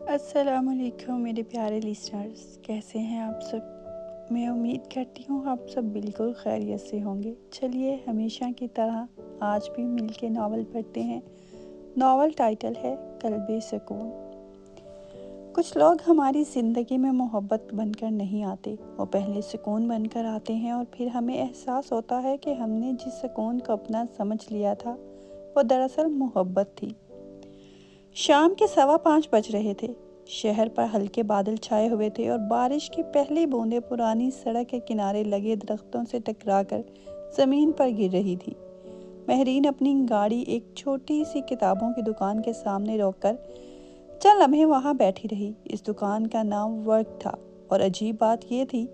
السلام علیکم میرے پیارے لسنرز، کیسے ہیں آپ سب؟ میں امید کرتی ہوں آپ سب بالکل خیریت سے ہوں گے۔ چلیے ہمیشہ کی طرح آج بھی مل کے ناول پڑھتے ہیں۔ ناول ٹائٹل ہے قلب سکون۔ کچھ لوگ ہماری زندگی میں محبت بن کر نہیں آتے، وہ پہلے سکون بن کر آتے ہیں اور پھر ہمیں احساس ہوتا ہے کہ ہم نے جس سکون کو اپنا سمجھ لیا تھا وہ دراصل محبت تھی۔ شام کے 5:15 بج رہے تھے۔ شہر پر ہلکے بادل چھائے ہوئے تھے اور بارش کی پہلی بوندیں پرانی سڑک کے کنارے لگے درختوں سے ٹکرا کر زمین پر گر رہی تھی۔ مہرین اپنی گاڑی ایک چھوٹی سی کتابوں کی دکان کے سامنے روک کر چند لمحے وہاں بیٹھی رہی۔ اس دکان کا نام ورک تھا اور عجیب بات یہ تھی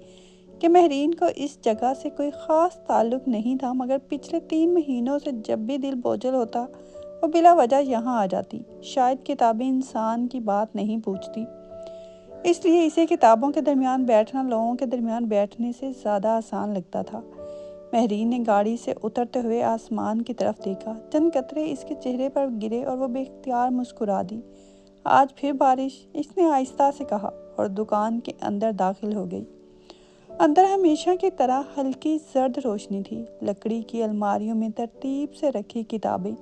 کہ مہرین کو اس جگہ سے کوئی خاص تعلق نہیں تھا، مگر پچھلے 3 مہینوں سے جب بھی دل بوجھل ہوتا وہ بلا وجہ یہاں آ جاتی۔ شاید کتابیں انسان کی بات نہیں پوچھتی، اس لیے اسے کتابوں کے درمیان بیٹھنا لوگوں کے درمیان بیٹھنے سے زیادہ آسان لگتا تھا۔ مہرین نے گاڑی سے اترتے ہوئے آسمان کی طرف دیکھا۔ چند قطرے اس کے چہرے پر گرے اور وہ بے اختیار مسکرا دی۔ آج پھر بارش، اس نے آہستہ سے کہا اور دکان کے اندر داخل ہو گئی۔ اندر ہمیشہ کی طرح ہلکی زرد روشنی تھی۔ لکڑی کی الماریوں میں ترتیب سے رکھی کتابیں،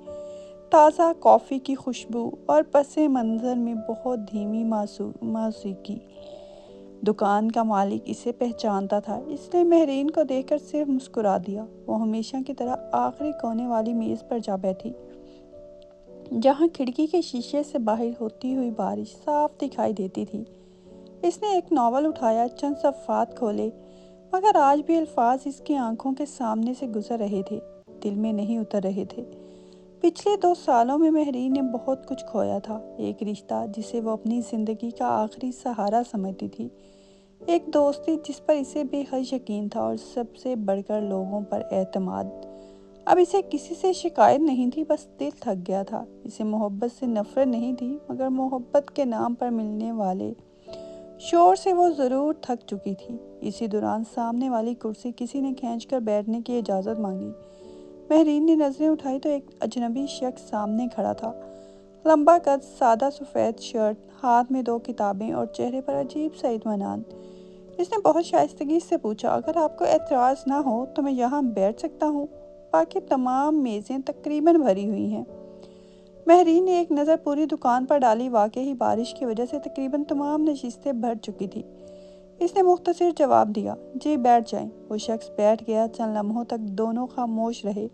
تازہ کافی کی خوشبو اور پس منظر میں بہت دھیمی موسیقی۔ دکان کا مالک اسے پہچانتا تھا، اس نے مہرین کو دیکھ کر صرف مسکرا دیا۔ وہ ہمیشہ کی طرح آخری کونے والی میز پر جا بیٹھی، جہاں کھڑکی کے شیشے سے باہر ہوتی ہوئی بارش صاف دکھائی دیتی تھی۔ اس نے ایک ناول اٹھایا، چند صفحات کھولے، مگر آج بھی الفاظ اس کی آنکھوں کے سامنے سے گزر رہے تھے، دل میں نہیں اتر رہے تھے۔ پچھلے 2 سالوں میں مہرین نے بہت کچھ کھویا تھا۔ ایک رشتہ جسے وہ اپنی زندگی کا آخری سہارا سمجھتی تھی، ایک دوستی جس پر اسے بے حد یقین تھا، اور سب سے بڑھ کر لوگوں پر اعتماد۔ اب اسے کسی سے شکایت نہیں تھی، بس دل تھک گیا تھا۔ اسے محبت سے نفرت نہیں تھی، مگر محبت کے نام پر ملنے والے شور سے وہ ضرور تھک چکی تھی۔ اسی دوران سامنے والی کرسی کسی نے کھینچ کر بیٹھنے کی اجازت مانگی۔ مہرین نے نظریں اٹھائی تو ایک اجنبی شخص سامنے کھڑا تھا۔ لمبا قد، سادہ سفید شرٹ، ہاتھ میں 2 کتابیں اور چہرے پر عجیب سا اطمینان۔ اس نے بہت شائستگی سے پوچھا، اگر آپ کو اعتراض نہ ہو تو میں یہاں بیٹھ سکتا ہوں؟ باقی تمام میزیں تقریباً بھری ہوئی ہیں۔ مہرین نے ایک نظر پوری دکان پر ڈالی۔ واقعی بارش کی وجہ سے تقریباً تمام نشستیں بھر چکی تھی۔ اس نے مختصر جواب دیا، جی بیٹھ جائیں۔ وہ شخص بیٹھ گیا۔ چند لمحوں تک دونوں خاموش رہے۔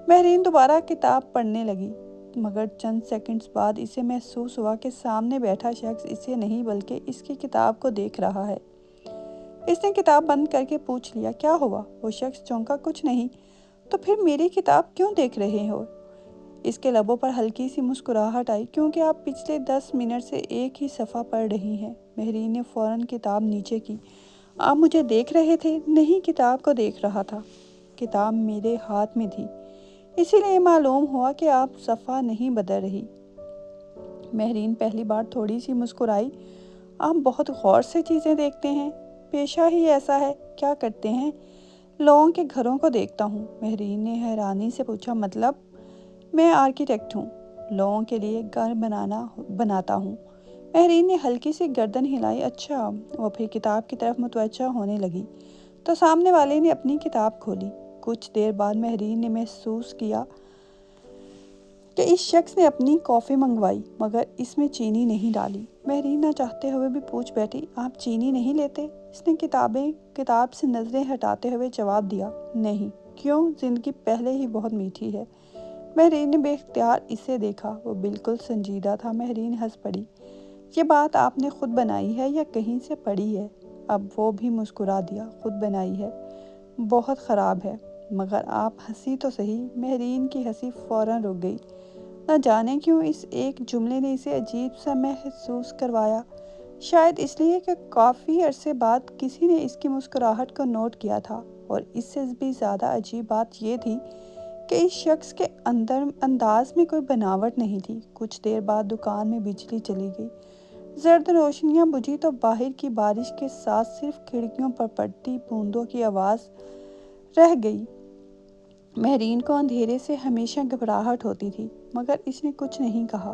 مہرین دوبارہ کتاب پڑھنے لگی، مگر چند سیکنڈز بعد اسے محسوس ہوا کہ سامنے بیٹھا شخص اسے نہیں بلکہ اس کی کتاب کو دیکھ رہا ہے۔ اس نے کتاب بند کر کے پوچھ لیا، کیا ہوا؟ وہ شخص چونکا، کچھ نہیں۔ تو پھر میری کتاب کیوں دیکھ رہے ہو؟ اس کے لبوں پر ہلکی سی مسکراہٹ آئی، کیونکہ آپ پچھلے 10 منٹ سے ایک ہی صفحہ پڑھ رہی ہیں۔ مہرین نے فوراً کتاب نیچے کی۔ آپ مجھے دیکھ رہے تھے؟ نہیں، کتاب کو دیکھ رہا تھا۔ کتاب میرے ہاتھ میں تھی، اسی لیے معلوم ہوا کہ آپ صفحہ نہیں بدل رہی۔ مہرین پہلی بار تھوڑی سی مسکرائی۔ آپ بہت غور سے چیزیں دیکھتے ہیں۔ پیشہ ہی ایسا ہے۔ کیا کرتے ہیں؟ لوگوں کے گھروں کو دیکھتا ہوں۔ مہرین نے حیرانی سے پوچھا، مطلب؟ میں آرکیٹیکٹ ہوں، لوگوں کے لیے گھر بناتا ہوں۔ مہرین نے ہلکی سی گردن ہلائی۔ اچھا۔ وہ پھر کتاب کی طرف متوجہ ہونے لگی تو سامنے والے نے اپنی کتاب کھولی۔ کچھ دیر بعد مہرین نے محسوس کیا کہ اس شخص نے اپنی کافی منگوائی، مگر اس میں چینی نہیں ڈالی۔ مہرین نہ چاہتے ہوئے بھی پوچھ بیٹھی، آپ چینی نہیں لیتے؟ اس نے کتاب سے نظریں ہٹاتے ہوئے جواب دیا، نہیں۔ کیوں؟ زندگی پہلے ہی بہت میٹھی ہے۔ مہرین نے بے اختیار اسے دیکھا۔ وہ بالکل سنجیدہ تھا۔ مہرین ہنس پڑی، یہ بات آپ نے خود بنائی ہے یا کہیں سے پڑھی ہے؟ اب وہ بھی مسکرا دیا، خود بنائی ہے۔ بہت خراب ہے، مگر آپ ہنسی تو صحیح۔ مہرین کی ہنسی فوراً رک گئی۔ نہ جانے کیوں اس ایک جملے نے اسے عجیب سا محسوس کروایا۔ شاید اس لیے کہ کافی عرصے بعد کسی نے اس کی مسکراہٹ کو نوٹ کیا تھا، اور اس سے بھی زیادہ عجیب بات یہ تھی کہ اس شخص کے انداز میں کوئی بناوٹ نہیں تھی۔ کچھ دیر بعد دکان میں بجلی چلی گئی۔ زرد روشنیاں بجھی تو باہر کی بارش کے ساتھ صرف کھڑکیوں پر پڑتی بوندوں کی آواز رہ گئی۔ مہرین کو اندھیرے سے ہمیشہ گھبراہٹ ہوتی تھی، مگر اس نے کچھ نہیں کہا۔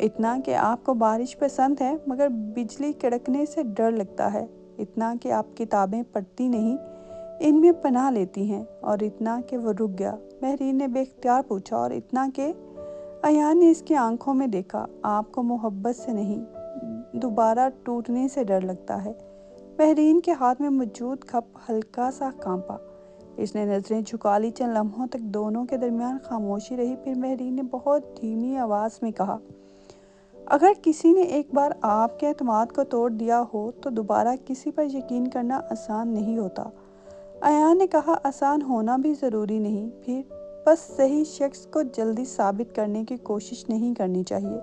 اتنا کہ آپ کو بارش پسند ہے مگر بجلی کڑکنے سے ڈر لگتا ہے، اتنا کہ آپ کتابیں پڑھتی نہیں، ان میں پناہ لیتی ہیں، اور اتنا کہ وہ رک گیا۔ مہرین نے بے اختیار پوچھا، اور اتنا کہ ایان نے اس کی آنکھوں میں دیکھا، آپ کو محبت سے نہیں، دوبارہ ٹوٹنے سے ڈر لگتا ہے۔ مہرین کے ہاتھ میں موجود کپ ہلکا سا کانپا، اس نے نظریں جھکا لی۔ چند لمحوں تک دونوں کے درمیان خاموشی رہی، پھر مہرین نے بہت دھیمی آواز میں کہا، اگر کسی نے ایک بار آپ کے اعتماد کو توڑ دیا ہو تو دوبارہ کسی پر یقین کرنا آسان نہیں ہوتا۔ ایان نے کہا، آسان ہونا بھی ضروری نہیں، پھر بس صحیح شخص کو جلدی ثابت کرنے کی کوشش نہیں کرنی چاہیے،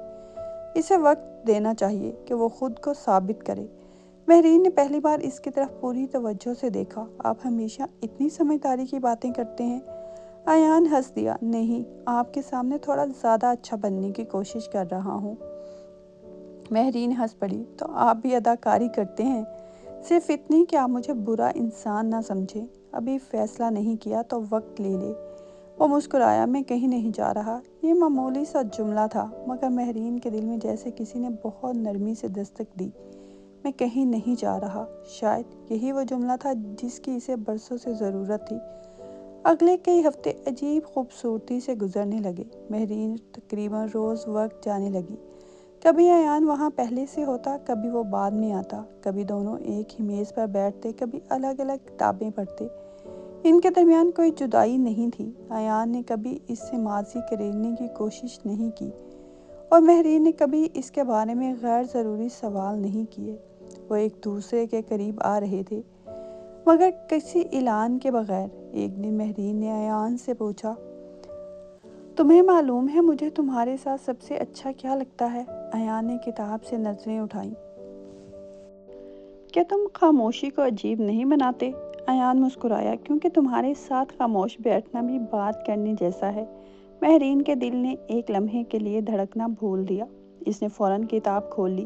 اسے وقت دینا چاہیے کہ وہ خود کو ثابت کرے۔ مہرین نے پہلی بار اس کی طرف پوری توجہ سے دیکھا۔ آپ ہمیشہ اتنی سمجھداری کی باتیں کرتے ہیں؟ ایان ہنس دیا، نہیں، آپ کے سامنے تھوڑا زیادہ اچھا بننے کی کوشش کر رہا ہوں۔ مہرین ہنس پڑی، تو آپ بھی اداکاری کرتے ہیں؟ صرف اتنی کہ آپ مجھے برا انسان نہ سمجھیں۔ ابھی فیصلہ نہیں کیا تو وقت لے لے۔ وہ مسکرایا، میں کہیں نہیں جا رہا۔ یہ معمولی سا جملہ تھا، مگر مہرین کے دل میں جیسے کسی نے بہت نرمی سے دستک دی۔ میں کہیں نہیں جا رہا، شاید یہی وہ جملہ تھا جس کی اسے برسوں سے ضرورت تھی۔ اگلے کئی ہفتے عجیب خوبصورتی سے گزرنے لگے۔ مہرین تقریباً روز وقت جانے لگی۔ کبھی ایان وہاں پہلے سے ہوتا، کبھی وہ بعد میں آتا، کبھی دونوں ایک ہی میز پر بیٹھتے، کبھی الگ الگ کتابیں پڑھتے۔ ان کے درمیان کوئی جدائی نہیں تھی۔ ایان نے کبھی اس سے ماضی کریلنے کی کوشش نہیں کی، اور مہرین نے کبھی اس کے بارے میں غیر ضروری سوال نہیں کیے۔ وہ ایک دوسرے کے قریب آ رہے تھے، مگر کسی اعلان کے بغیر۔ ایک دن مہرین نے ایان سے پوچھا، تمہیں معلوم ہے مجھے تمہارے ساتھ سب سے اچھا کیا لگتا ہے؟ ایان نے کتاب سے نظریں اٹھائیں۔ کیا تم خاموشی کو عجیب نہیں بناتے؟ ایان مسکرایا، کیونکہ تمہارے ساتھ خاموش بیٹھنا بھی بات کرنے جیسا ہے۔ مہرین کے دل نے ایک لمحے کے لیے دھڑکنا بھول دیا۔ اس نے فوراً کتاب کھول لی۔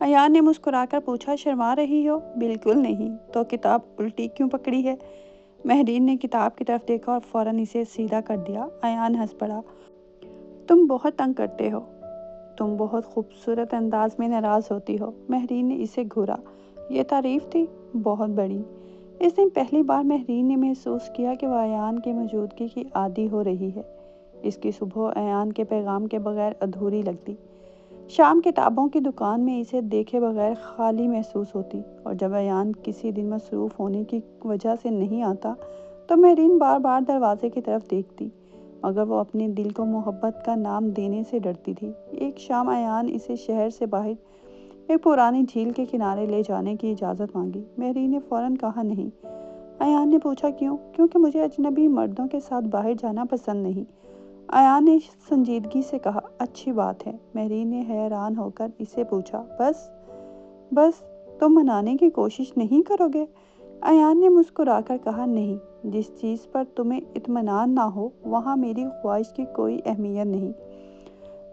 ایان نے مسکرا کر پوچھا، شرما رہی ہو؟ بالکل نہیں، تو کتاب الٹی کیوں پکڑی ہے؟ مہرین نے کتاب کی طرف دیکھا اور فوراً اسے سیدھا کر دیا۔ ایان ہنس پڑا، تم بہت تنگ کرتے ہو، تم بہت خوبصورت انداز میں ناراض ہوتی ہو۔ مہرین نے اسے گھورا، یہ تعریف تھی؟ بہت بڑی۔ اس دن پہلی بار مہرین نے محسوس کیا کہ وہ ایان کی موجودگی کی عادی ہو رہی ہے۔ اس کی صبح ایان کے پیغام کے بغیر ادھوری لگتی۔ شام کتابوں کی دکان میں اسے دیکھے بغیر خالی محسوس ہوتی، اور جب ایان کسی دن مصروف ہونے کی وجہ سے نہیں آتا تو مہرین بار بار دروازے کی طرف دیکھتی، مگر وہ اپنے دل کو محبت کا نام دینے سے ڈرتی تھی۔ ایک شام ایان اسے شہر سے باہر ایک پرانی جھیل کے کنارے لے جانے کی اجازت مانگی۔ مہرین نے فوراً کہا نہیں۔ ایان نے پوچھا، کیوں؟ کیونکہ مجھے اجنبی مردوں کے ساتھ باہر جانا پسند نہیں۔ ایان نے سنجیدگی سے کہا، اچھی بات ہے۔ مہرین نے حیران ہو کر اسے پوچھا، بس تم منانے کی کوشش نہیں کرو گے؟ ایان نے مسکرا کر کہا، نہیں، جس چیز پر تمہیں اطمینان نہ ہو وہاں میری خواہش کی کوئی اہمیت نہیں۔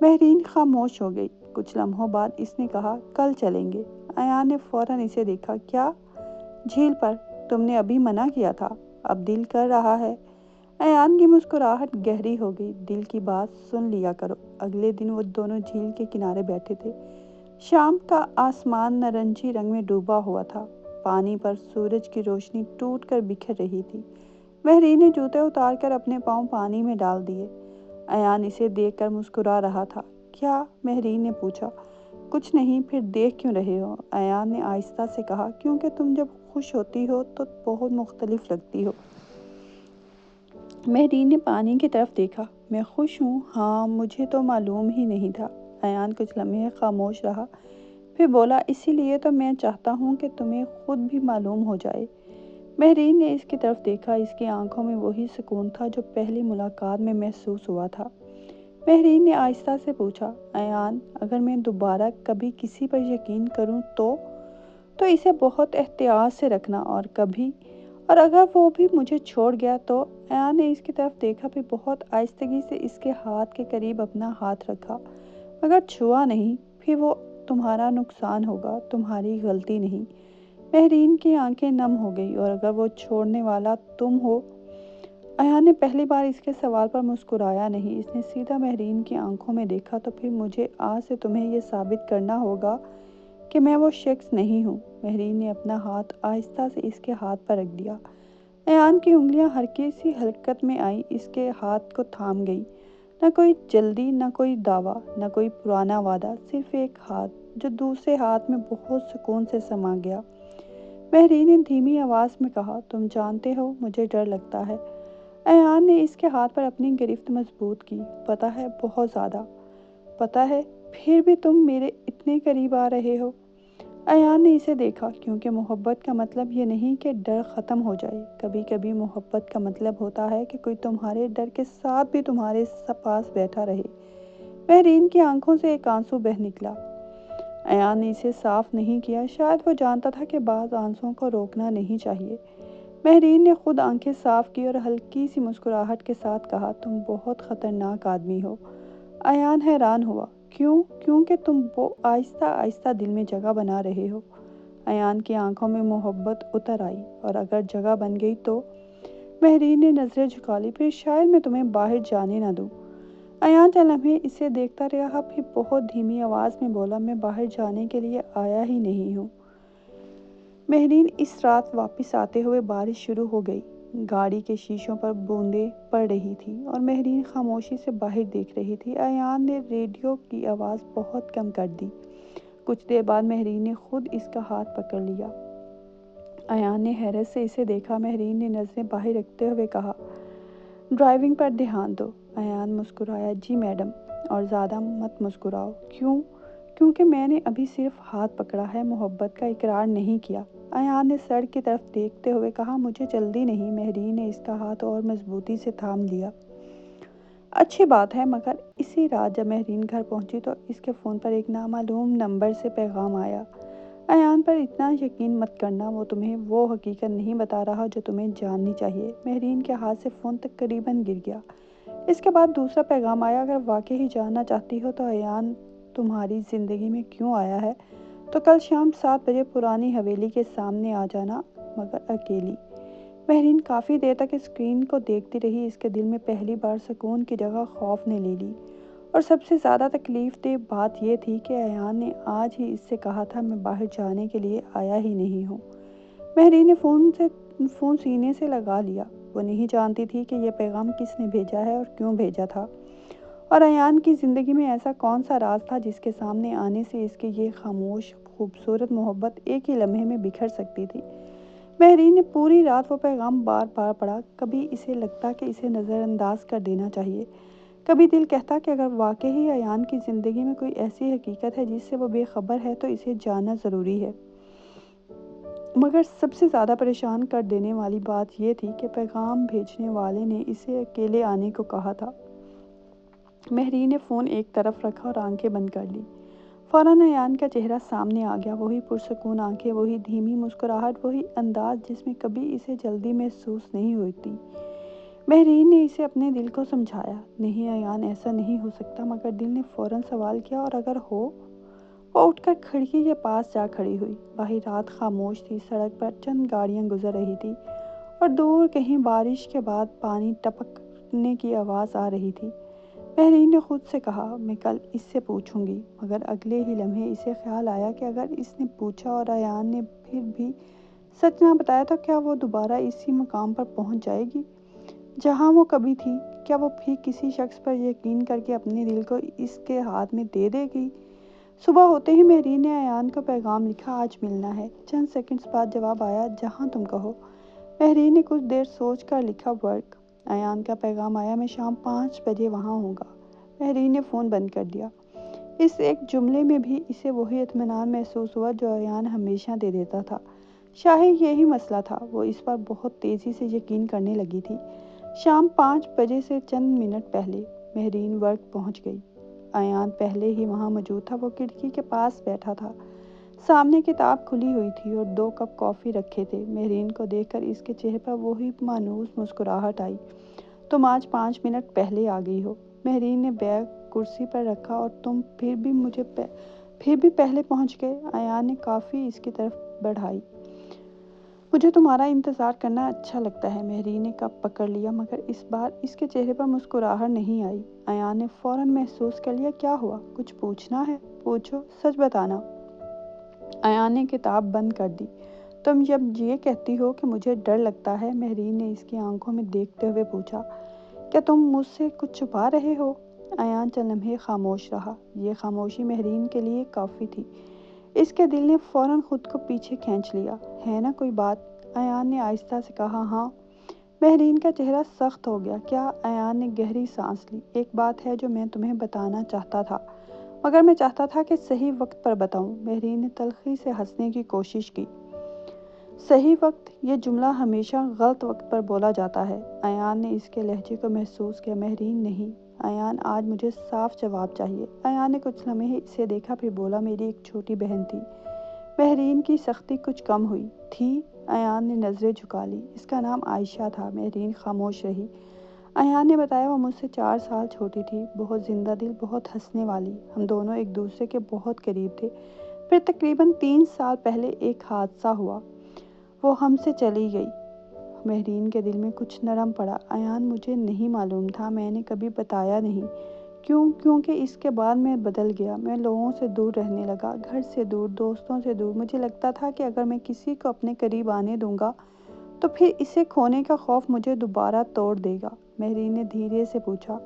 مہرین خاموش ہو گئی۔ کچھ لمحوں بعد اس نے کہا، کل چلیں گے۔ ایان نے فوراً اسے دیکھا، کیا؟ جھیل پر؟ تم نے ابھی منع کیا تھا، اب دل کر رہا ہے۔ ایان کی مسکراہٹ گہری ہو گئی، دل کی بات سن لیا کرو۔ اگلے دن وہ دونوں جھیل کے کنارے بیٹھے تھے۔ شام کا آسمان نارنجی رنگ میں ڈوبا ہوا تھا، پانی پر سورج کی روشنی ٹوٹ کر بکھر رہی تھی۔ مہرین نے جوتے اتار کر اپنے پاؤں پانی میں ڈال دیے۔ ایان اسے دیکھ کر مسکرا رہا تھا۔ کیا؟ مہرین نے پوچھا۔ کچھ نہیں، پھر دیکھ کیوں رہے ہو؟ ایان نے آہستہ سے کہا، کیونکہ تم جب خوش ہوتی ہو تو بہت مختلف لگتی ہو۔ مہرین نے پانی کی طرف دیکھا، میں خوش ہوں؟ ہاں، مجھے تو معلوم ہی نہیں تھا۔ ایان کچھ لمحے خاموش رہا، پھر بولا، اسی لیے تو میں چاہتا ہوں کہ تمہیں خود بھی معلوم ہو جائے۔ مہرین نے اس کی طرف دیکھا، اس کی آنکھوں میں وہی سکون تھا جو پہلی ملاقات میں محسوس ہوا تھا۔ مہرین نے آہستہ سے پوچھا، ایان، اگر میں دوبارہ کبھی کسی پر یقین کروں تو اسے بہت احتیاط سے رکھنا، اور اگر وہ بھی مجھے چھوڑ گیا تو؟ ایان نے اس کی طرف دیکھا، پھر بہت آہستگی سے اس کے ہاتھ کے قریب اپنا ہاتھ رکھا، مگر چھوا نہیں۔ پھر وہ تمہارا نقصان ہوگا، تمہاری غلطی نہیں۔ مہرین کی آنکھیں نم ہو گئی، اور اگر وہ چھوڑنے والا تم ہو؟ ایان نے پہلی بار اس کے سوال پر مسکرایا نہیں۔ اس نے سیدھا مہرین کی آنکھوں میں دیکھا۔ تو پھر مجھے آج سے تمہیں یہ ثابت کرنا ہوگا کہ میں وہ شخص نہیں ہوں۔ مہرین نے اپنا ہاتھ آہستہ سے اس کے ہاتھ پر رکھ دیا۔ ایان کی انگلیاں ہلکی سی حرکت میں آئی، اس کے ہاتھ کو تھام گئی۔ نہ کوئی جلدی، نہ کوئی دعویٰ، نہ کوئی پرانا وعدہ، صرف ایک ہاتھ جو دوسرے ہاتھ میں بہت سکون سے سما گیا۔ مہرین نے دھیمی آواز میں کہا، تم جانتے ہو مجھے ڈر لگتا ہے۔ ایان نے اس کے ہاتھ پر اپنی گرفت مضبوط کی۔ پتہ ہے، بہت زیادہ پتہ ہے، پھر بھی تم میرے اتنے قریب آ رہے ہو۔ ایان نے اسے دیکھا، کیونکہ محبت کا مطلب یہ نہیں کہ ڈر ختم ہو جائے۔ کبھی کبھی محبت کا مطلب ہوتا ہے کہ کوئی تمہارے ڈر کے ساتھ بھی تمہارے پاس بیٹھا رہے۔ مہرین کی آنکھوں سے ایک آنسو بہہ نکلا۔ ایان نے اسے صاف نہیں کیا، شاید وہ جانتا تھا کہ بعض آنسوؤں کو روکنا نہیں چاہیے۔ مہرین نے خود آنکھیں صاف کی اور ہلکی سی مسکراہٹ کے ساتھ کہا، تم بہت خطرناک آدمی ہو۔ ایان حیران ہوا، کیوں؟ کیونکہ تم وہ آہستہ آہستہ دل میں جگہ بنا رہے ہو۔ ایان کی آنکھوں میں محبت اتر آئی، اور اگر جگہ بن گئی تو؟ مہرین نے نظریں جھکا لی، پھر شاید میں تمہیں باہر جانے نہ دوں۔ ایان چند لمحے اسے دیکھتا رہا، پھر بہت دھیمی آواز میں بولا، میں باہر جانے کے لیے آیا ہی نہیں ہوں۔ مہرین، اس رات واپس آتے ہوئے بارش شروع ہو گئی۔ گاڑی کے شیشوں پر بوندیں پڑ رہی تھیں اور مہرین خاموشی سے باہر دیکھ رہی تھی۔ ایان نے ریڈیو کی آواز بہت کم کر دی۔ کچھ دیر بعد مہرین نے خود اس کا ہاتھ پکڑ لیا۔ ایان نے حیرت سے اسے دیکھا۔ مہرین نے نظریں باہر رکھتے ہوئے کہا، ڈرائیونگ پر دھیان دو۔ ایان مسکرایا، جی میڈم، اور زیادہ مت مسکراؤ۔ کیوں؟ کیونکہ میں نے ابھی صرف ہاتھ پکڑا ہے، محبت کا اقرار نہیں کیا۔ ایان نے سڑک کی طرف دیکھتے ہوئے کہا، مجھے جلدی نہیں۔ مہرین نے اس کا ہاتھ اور مضبوطی سے تھام لیا۔ اچھی بات ہے، مگر اسی رات جب مہرین گھر پہنچی تو اس کے فون پر ایک نامعلوم نمبر سے پیغام آیا، ایان پر اتنا یقین مت کرنا، وہ تمہیں وہ حقیقت نہیں بتا رہا جو تمہیں جاننی چاہیے۔ مہرین کے ہاتھ سے فون تقریباً گر گیا۔ اس کے بعد دوسرا پیغام آیا، اگر واقعی جاننا چاہتی ہو تو ایان تمہاری زندگی میں کیوں آیا ہے تو کل شام 7 بجے پرانی حویلی کے سامنے آ جانا، مگر اکیلی۔ مہرین کافی دیر تک اسکرین کو دیکھتی رہی۔ اس کے دل میں پہلی بار سکون کی جگہ خوف نے لے لی، اور سب سے زیادہ تکلیف دہ بات یہ تھی کہ ایان نے آج ہی اس سے کہا تھا، میں باہر جانے کے لیے آیا ہی نہیں ہوں۔ مہرین نے فون سینے سے لگا لیا۔ وہ نہیں جانتی تھی کہ یہ پیغام کس نے بھیجا ہے اور کیوں بھیجا تھا، اور ایان کی زندگی میں ایسا کون سا راز تھا جس کے سامنے آنے سے اس کی یہ خاموش خوبصورت محبت ایک ہی لمحے میں بکھر سکتی تھی۔ مہرین نے پوری رات وہ پیغام بار بار پڑھا۔ کبھی اسے لگتا کہ اسے نظر انداز کر دینا چاہیے، کبھی دل کہتا کہ اگر واقعی ایان کی زندگی میں کوئی ایسی حقیقت ہے جس سے وہ بے خبر ہے تو اسے جاننا ضروری ہے۔ مگر سب سے زیادہ پریشان کر دینے والی بات یہ تھی کہ پیغام بھیجنے والے نے اسے اکیلے آنے کو کہا تھا۔ مہرین نے فون ایک طرف رکھا اور آنکھیں بند کر لی۔ فوراً ایان کا چہرہ سامنے آ گیا، وہی پرسکون آنکھیں، وہی دھیمی مسکراہٹ، وہی انداز جس میں کبھی اسے جلدی محسوس نہیں ہوتی۔ مہرین نے اسے اپنے دل کو سمجھایا، نہیں ایان، ایسا نہیں ہو سکتا، مگر دل نے فوراً سوال کیا، اور اگر ہو؟ وہ اٹھ کر کھڑکی کے پاس جا کھڑی ہوئی۔ باہر رات خاموش تھی، سڑک پر چند گاڑیاں گزر رہی تھیں، اور دور کہیں بارش کے بعد پانی ٹپکنے کی آواز آ رہی تھی۔ مہرین نے خود سے کہا، میں کل اس سے پوچھوں گی، مگر اگلے ہی لمحے اسے خیال آیا کہ اگر اس نے پوچھا اور ایان نے پھر بھی سچ نہ بتایا تو کیا وہ دوبارہ اسی مقام پر پہنچ جائے گی جہاں وہ کبھی تھی؟ کیا وہ پھر کسی شخص پر یقین کر کے اپنے دل کو اس کے ہاتھ میں دے دے گی؟ صبح ہوتے ہی مہرین نے ایان کو پیغام لکھا، آج ملنا ہے۔ چند سیکنڈز بعد جواب آیا، جہاں تم کہو۔ مہرین نے کچھ دیر سوچ کر لکھا، ورک۔ ایان کا پیغام آیا، میں شام 5 بجے وہاں ہوں گا۔ مہرین نے فون بند کر دیا۔ اس ایک جملے میں بھی اسے وہی اطمینان محسوس ہوا جو ایان ہمیشہ دے دیتا تھا۔ شاید یہی مسئلہ تھا، وہ اس پر بہت تیزی سے یقین کرنے لگی تھی۔ شام 5 بجے سے چند منٹ پہلے مہرین ورک پہنچ گئی۔ ایان پہلے ہی وہاں موجود تھا۔ وہ کھڑکی کے پاس بیٹھا تھا، سامنے کتاب کھلی ہوئی تھی اور 2 کپ کافی رکھے تھے۔ مہرین کو دیکھ کر اس کے چہرے پر وہی مانوس مسکراہٹ آئی۔ تم آج 5 منٹ پہلے آ گئی ہو۔ مہرین نے بیگ کرسی پر رکھا، اور تم پھر بھی پہلے پہنچ گئے۔ ایان نے کافی اس کی طرف بڑھائی۔ مجھے تمہارا انتظار کرنا اچھا لگتا ہے۔ مہرین نے کپ پکڑ لیا مگر اس بار اس کے چہرے پر مسکراہٹ نہیں آئی۔ ایان نے فوراً محسوس کر لیا کیا ہوا، کچھ پوچھنا ہے؟ پوچھو، سچ بتانا۔ ایان نے کتاب بند کر دی۔ تم جب یہ کہتی ہو کہ مجھے ڈر لگتا ہے، مہرین نے اس کی آنکھوں میں دیکھتے ہوئے پوچھا، کیا تم مجھ سے کچھ چھپا رہے ہو؟ ایان چند لمحے خاموش رہا۔ یہ خاموشی مہرین کے لیے کافی تھی۔ اس کے دل نے فوراً خود کو پیچھے کھینچ لیا۔ ہے نا کوئی بات؟ ایان نے آہستہ سے کہا۔ ہاں۔ مہرین کا چہرہ سخت ہو گیا۔ کیا؟ ایان نے گہری سانس لی۔ ایک بات ہے جو میں تمہیں بتانا چاہتا تھا، مگر میں چاہتا تھا کہ صحیح وقت پر بتاؤں۔ مہرین نے تلخی سے ہنسنے کی کوشش کی۔ صحیح وقت؟ یہ جملہ ہمیشہ غلط وقت پر بولا جاتا ہے۔ ایان نے اس کے لہجے کو محسوس کیا۔ مہرین نہیں ایان، آج مجھے صاف جواب چاہیے۔ ایان نے کچھ لمحے اسے دیکھا پھر بولا، میری ایک چھوٹی بہن تھی۔ مہرین کی سختی کچھ کم ہوئی۔ تھی؟ ایان نے نظریں جھکا لی۔ اس کا نام عائشہ تھا۔ مہرین خاموش رہی۔ ایان نے بتایا، وہ مجھ سے 4 سال چھوٹی تھی، بہت زندہ دل، بہت ہنسنے والی۔ ہم دونوں ایک دوسرے کے بہت قریب تھے۔ پھر تقریباً 3 سال پہلے ایک حادثہ ہوا، وہ ہم سے چلی گئی۔ مہرین کے دل میں کچھ نرم پڑا۔ ایان، مجھے نہیں معلوم تھا، میں نے کبھی بتایا نہیں۔ کیوں؟ کیونکہ اس کے بعد میں بدل گیا۔ میں لوگوں سے دور رہنے لگا، گھر سے دور، دوستوں سے دور۔ مجھے لگتا تھا کہ اگر میں کسی کو اپنے قریب آنے دوں گا تو پھر اسے کھونے کا خوف مجھے دوبارہ توڑ دے گا۔ مہرین نے دھیرے سے پوچھا،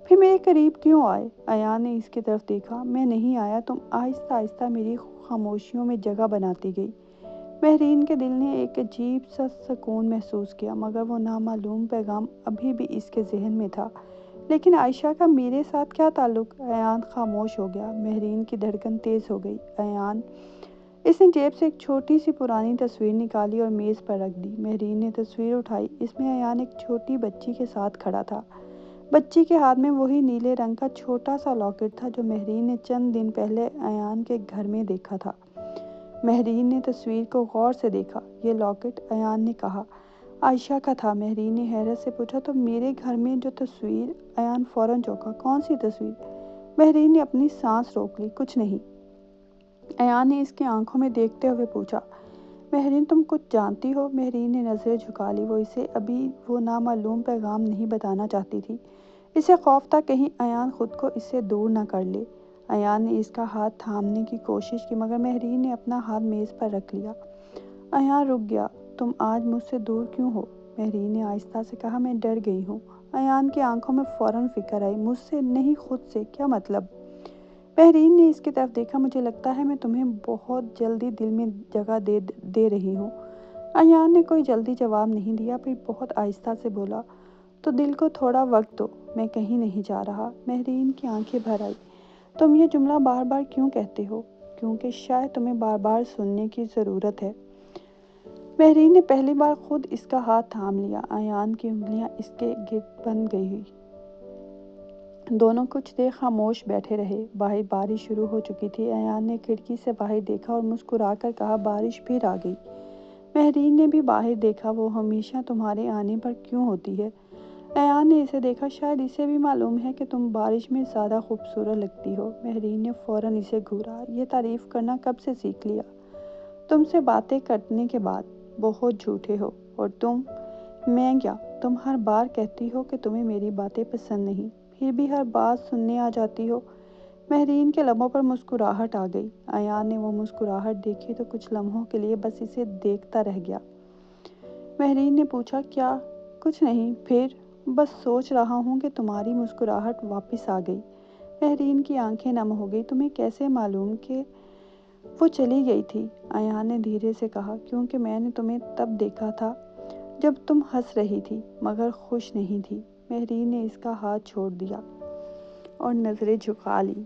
پھر میرے قریب کیوں آئے؟ ایان نے اس کی طرف دیکھا۔ میں نہیں آیا، تم آہستہ آہستہ میری خاموشیوں میں جگہ بناتی گئی۔ مہرین کے دل نے ایک عجیب سا سکون محسوس کیا، مگر وہ نامعلوم پیغام ابھی بھی اس کے ذہن میں تھا۔ لیکن عائشہ کا میرے ساتھ کیا تعلق؟ ایان خاموش ہو گیا۔ مہرین کی دھڑکن تیز ہو گئی۔ ایان، اس نے جیب سے ایک چھوٹی سی پرانی تصویر نکالی اور میز پر رکھ دی۔ مہرین نے تصویر اٹھائی۔ اس میں ایان ایک چھوٹی بچی کے ساتھ کھڑا تھا۔ بچی کے ہاتھ میں وہی نیلے رنگ کا چھوٹا سا لاکٹ تھا جو مہرین نے چند دن پہلے ایان کے گھر میں دیکھا تھا۔ مہرین نے تصویر کو غور سے دیکھا۔ یہ لاکٹ، ایان نے کہا، عائشہ کا تھا۔ مہرین نے حیرت سے پوچھا، تو میرے گھر میں جو تصویر؟ ایان فوراً چونکا۔ کون سی تصویر؟ مہرین نے اپنی سانس روک لی۔ کچھ نہیں۔ ایان نے اس کی آنکھوں میں دیکھتے ہوئے پوچھا، مہرین تم کچھ جانتی ہو؟ مہرین نے نظریں جھکا لی۔ وہ اسے ابھی وہ نامعلوم پیغام نہیں بتانا چاہتی تھی۔ اسے خوف تھا کہیں ایان خود کو اس سے دور نہ کر لے۔ ایان نے اس کا ہاتھ تھامنے کی کوشش کی مگر مہرین نے اپنا ہاتھ میز پر رکھ لیا۔ ایان رک گیا۔ تم آج مجھ سے دور کیوں ہو؟ مہرین نے آہستہ سے کہا، میں ڈر گئی ہوں۔ ایان کی آنکھوں میں فوراً فکر آئی۔ مجھ سے نہیں، خود سے؟ کیا مطلب؟ مہرین نے اس کی طرف دیکھا۔ مجھے لگتا ہے میں تمہیں بہت جلدی دل میں جگہ دے رہی ہوں۔ ایان نے کوئی جلدی جواب نہیں دیا، پھر بہت آہستہ سے بولا، تو دل کو تھوڑا وقت دو، میں کہیں نہیں جا رہا۔ مہرین کی آنکھیں بھر آئی۔ تم یہ جملہ بار بار کیوں کہتے ہو؟ کیونکہ شاید تمہیں بار بار سننے کی ضرورت ہے۔ مہرین نے پہلی بار خود اس کا ہاتھ تھام لیا۔ ایان کی انگلیاں اس کے گرد بندھ گئی۔ دونوں کچھ دیر خاموش بیٹھے رہے۔ باہر بارش شروع ہو چکی تھی۔ ایان نے کھڑکی سے باہر دیکھا اور مسکرا کر کہا، بارش پھر آ گئی۔ مہرین نے بھی باہر دیکھا۔ وہ ہمیشہ تمہارے آنے پر کیوں ہوتی ہے؟ ایان نے اسے دیکھا۔ شاید اسے بھی معلوم ہے کہ تم بارش میں زیادہ خوبصورت لگتی ہو۔ مہرین نے فوراً اسے گھورا۔ یہ تعریف کرنا کب سے سیکھ لیا؟ تم سے باتیں کرنے کے بعد۔ بہت جھوٹے ہو۔ اور تم؟ میں کیا؟ تم ہر بار کہتی ہو کہ تمہیں میری باتیں پسند نہیں، پھر بھی ہر بات سننے آ جاتی ہو۔ مہرین کے لبوں پر مسکراہٹ آ گئی۔ ایان نے وہ مسکراہٹ دیکھی تو کچھ لمحوں کے لیے بس اسے دیکھتا رہ گیا۔ مہرین نے پوچھا، کیا؟ کچھ نہیں۔ پھر؟ بس سوچ رہا ہوں کہ تمہاری مسکراہٹ واپس آ گئی۔ مہرین کی آنکھیں نم ہو گئی۔ تمہیں کیسے معلوم کہ وہ چلی گئی تھی؟ ایان نے دھیرے سے کہا، کیونکہ میں نے تمہیں تب دیکھا تھا جب تم ہنس رہی تھی مگر خوش نہیں تھی۔ مہرین نے اس کا ہاتھ چھوڑ دیا اور نظریں جھکا لی۔